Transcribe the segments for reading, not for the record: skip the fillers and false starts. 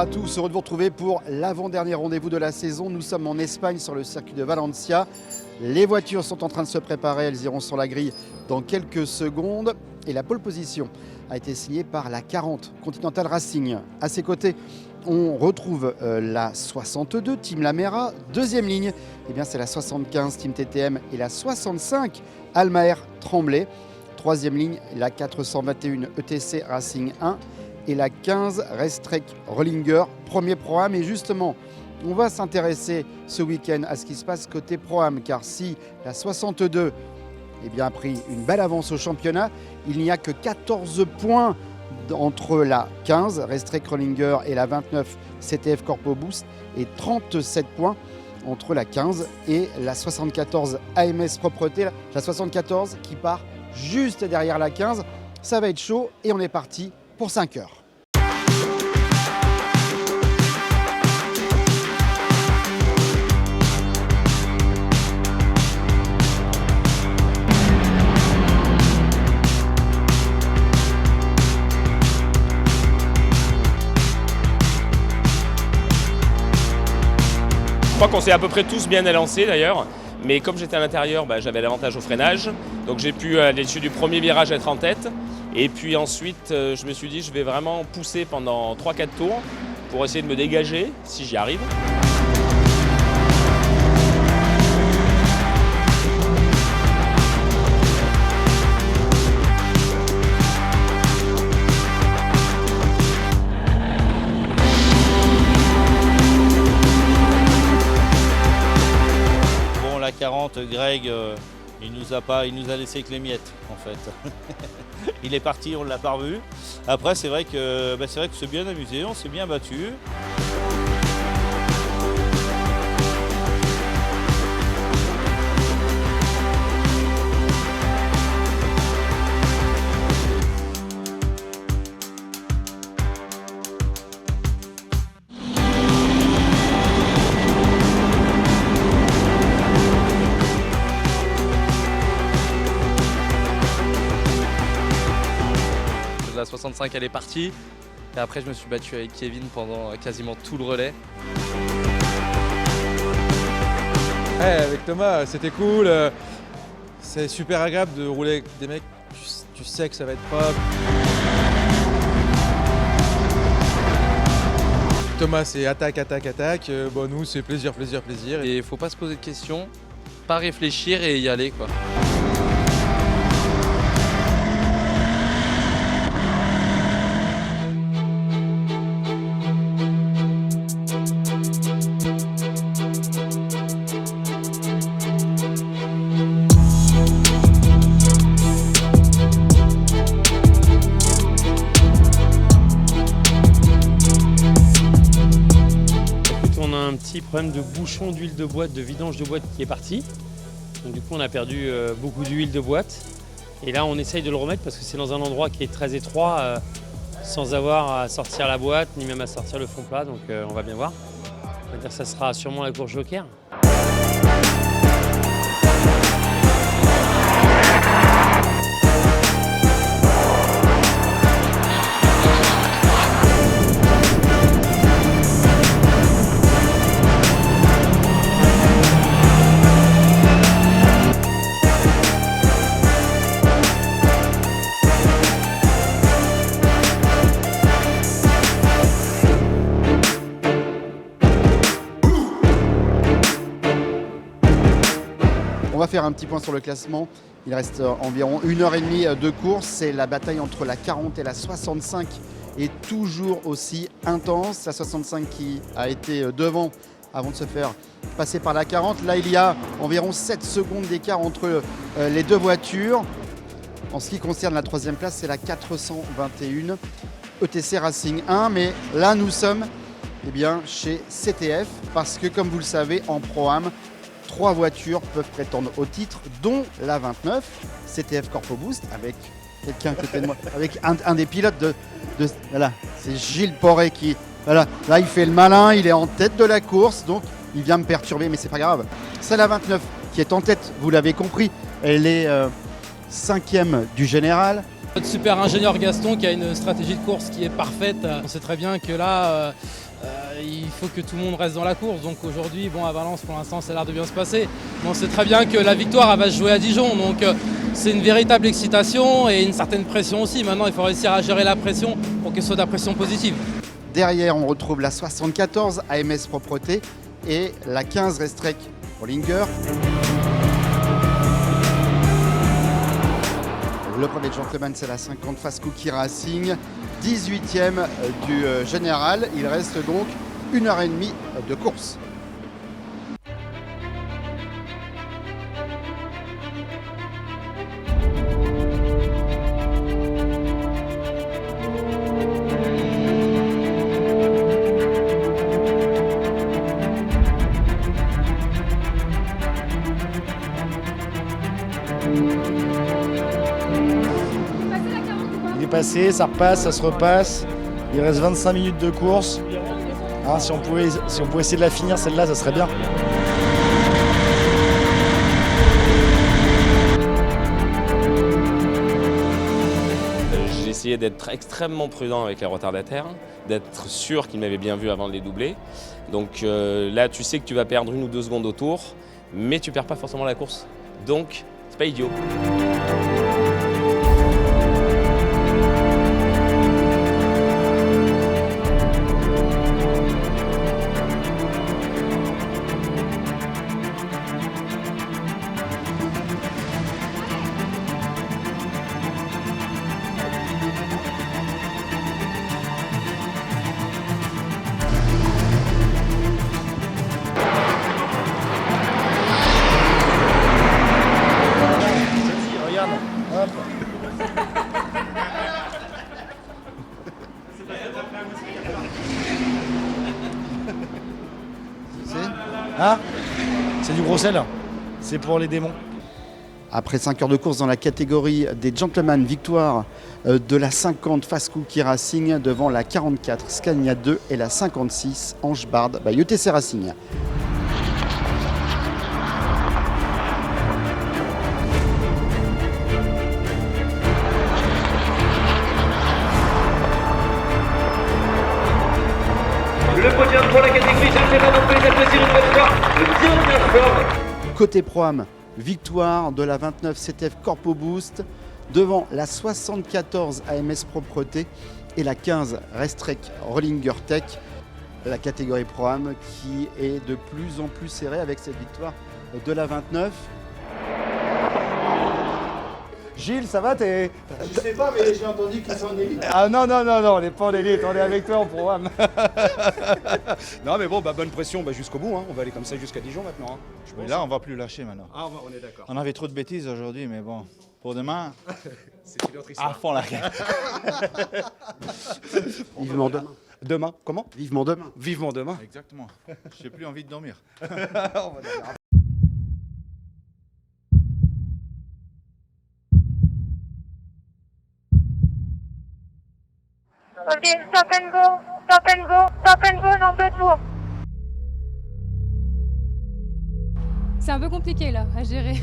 à tous, heureux de vous retrouver pour l'avant-dernier rendez-vous de la saison. Nous sommes en Espagne sur le circuit de Valencia. Les voitures sont en train de se préparer, elles iront sur la grille dans quelques secondes. Et la pole position a été signée par la 40 Continental Racing. À ses côtés, on retrouve la 62 Team Lamera. Deuxième ligne, c'est la 75 Team TTM et la 65 Almaer Tremblay. Troisième ligne, la 421 ETC Racing 1 et la 15 Restrek Rollinger. Premier Pro-Am. Et justement, on va s'intéresser ce week-end à ce qui se passe côté Pro-Am, car si la 62 a pris une belle avance au championnat, il n'y a que 14 points entre la 15 Restrek Rollinger et la 29 CTF Corpo Boost et 37 points entre la 15 et la 74 AMS Propreté. La 74 qui part juste derrière la 15. Ça va être chaud et on est parti pour 5 heures. Je crois qu'on s'est à peu près tous bien élancés d'ailleurs, mais comme j'étais à l'intérieur, j'avais l'avantage au freinage, donc j'ai pu aller dessus du premier virage être en tête, et puis ensuite je me suis dit je vais vraiment pousser pendant 3-4 tours pour essayer de me dégager si j'y arrive. La 40, Greg, il nous a laissé que les miettes en fait. Il est parti, on ne l'a pas revu. Après c'est vrai que c'est bien amusé, on s'est bien battu. La 65 elle est partie et après je me suis battu avec Kevin pendant quasiment tout le relais. Avec Thomas c'était cool, c'est super agréable de rouler avec des mecs, tu sais que ça va être propre. Thomas c'est attaque, nous c'est plaisir. Et il faut pas se poser de questions, pas réfléchir et y aller quoi. Un petit problème de bouchon d'huile de boîte, de vidange de boîte qui est parti. Donc du coup on a perdu beaucoup d'huile de boîte. Et là on essaye de le remettre parce que c'est dans un endroit qui est très étroit, sans avoir à sortir la boîte, ni même à sortir le fond plat. Donc on va bien voir. On va dire que ça sera sûrement la course joker. On va faire un petit point sur le classement. Il reste environ 1h30 de course. C'est la bataille entre la 40 et la 65 est toujours aussi intense. La 65 qui a été devant avant de se faire passer par la 40. Là, il y a environ 7 secondes d'écart entre les deux voitures. En ce qui concerne la troisième place, c'est la 421 ETC Racing 1. Mais là, nous sommes chez CTF parce que, comme vous le savez, en Pro-Am, 3 voitures peuvent prétendre au titre, dont la 29 CTF Corpo Boost avec quelqu'un à côté de moi, avec un des pilotes de voilà, c'est Gilles Porret qui voilà, là il fait le malin, il est en tête de la course, donc il vient me perturber, mais c'est pas grave. C'est la 29 qui est en tête, vous l'avez compris, elle est 5e du général. Notre super ingénieur Gaston qui a une stratégie de course qui est parfaite. On sait très bien que là, il faut que tout le monde reste dans la course. Donc aujourd'hui, bon, à Valence, pour l'instant, ça a l'air de bien se passer. Mais on sait très bien que la victoire, elle va se jouer à Dijon. Donc c'est une véritable excitation et une certaine pression aussi. Maintenant, il faut réussir à gérer la pression pour qu'elle soit de la pression positive. Derrière, on retrouve la 74 AMS Propreté et la 15 Restrec Rollinger. Le premier gentleman, c'est la 50 Fast Cookie Racing, 18e du général. Il reste donc 1h30 de course. Il est passé, ça repasse, ça se repasse. Il reste 25 minutes de course. Hein, si on pouvait essayer de la finir celle-là, ça serait bien. J'ai essayé d'être extrêmement prudent avec les retardataires, d'être sûr qu'ils m'avaient bien vu avant de les doubler. Donc là, tu sais que tu vas perdre 1 ou 2 secondes au tour, mais tu perds pas forcément la course. Donc, c'est pas idiot. Hein? C'est du gros sel. C'est pour les démons. Après 5 heures de course dans la catégorie des gentlemen, victoire de la 50 Fast Cookie Racing devant la 44 Scania 2 et la 56 Ange Bard by ETC Racing. Le podium pour la catégorie gentlemen, on peut les applaudir une bonne fois. Le bien fort. Côté Pro-Am, victoire de la 29 CTF Corpo Boost devant la 74 AMS Propreté et la 15 Restrec Rollinger Tech. La catégorie Pro-Am qui est de plus en plus serrée avec cette victoire de la 29. Gilles, ça va? Je sais pas, mais j'ai entendu qu'ils sont en élite. Ah non, on n'est pas en élite, on est avec toi en programme. Non mais bon, bonne pression jusqu'au bout, hein. On va aller comme ça jusqu'à Dijon maintenant. Hein. Mais là, on va plus lâcher maintenant. Ah, on est d'accord. On avait trop de bêtises aujourd'hui, mais bon, pour demain, C'est une autre histoire. à fond la gueule. Vivement demain. Demain, comment? Vivement demain. Vivement demain. Exactement. J'ai plus envie de dormir. Ok, stop and go, dans 2 tours. C'est un peu compliqué là à gérer.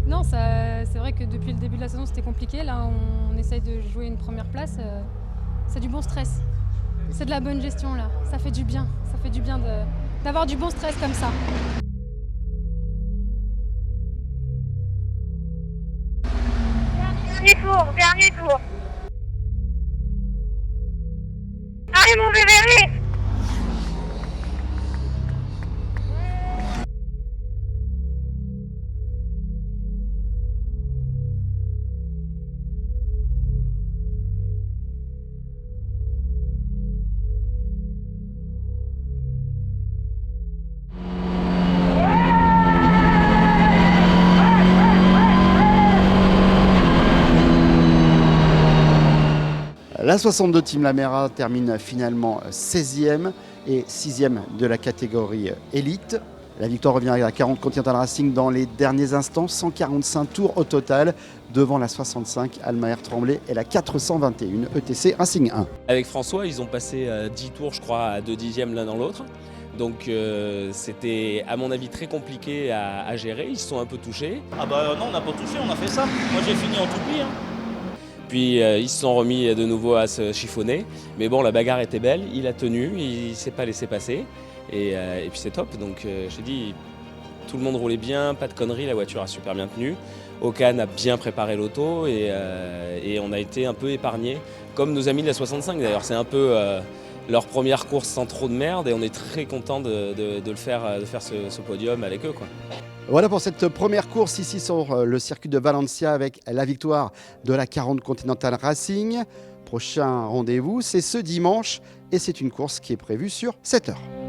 Non, c'est vrai que depuis le début de la saison c'était compliqué. Là on essaye de jouer une première place. C'est du bon stress. C'est de la bonne gestion là. Ça fait du bien. Ça fait du bien d'avoir du bon stress comme ça. Dernier tour. Allez mon bébé. La 62 Team Lamera termine finalement 16e et 6e de la catégorie élite. La victoire revient à la 40 Continental Racing dans les derniers instants, 145 tours au total, devant la 65 Almaer Tremblay et la 421 ETC Racing 1. Avec François, ils ont passé 10 tours, je crois, à 2 dixièmes l'un dans l'autre. Donc c'était, à mon avis, très compliqué à gérer. Ils se sont un peu touchés. Ah bah non, on n'a pas touché, on a fait ça. Moi j'ai fini en toupie. Hein. Puis ils se sont remis de nouveau à se chiffonner. Mais bon, la bagarre était belle, il a tenu, il ne s'est pas laissé passer. Et puis c'est top. Donc j'ai dit, tout le monde roulait bien, pas de conneries, la voiture a super bien tenu. Okan a bien préparé l'auto et on a été un peu épargnés, comme nos amis de la 65 d'ailleurs. C'est un peu leur première course sans trop de merde et on est très content de faire ce podium avec eux, quoi. Voilà pour cette première course ici sur le circuit de Valencia avec la victoire de la 40 Continental Racing. Prochain rendez-vous, c'est ce dimanche et c'est une course qui est prévue sur 7 heures.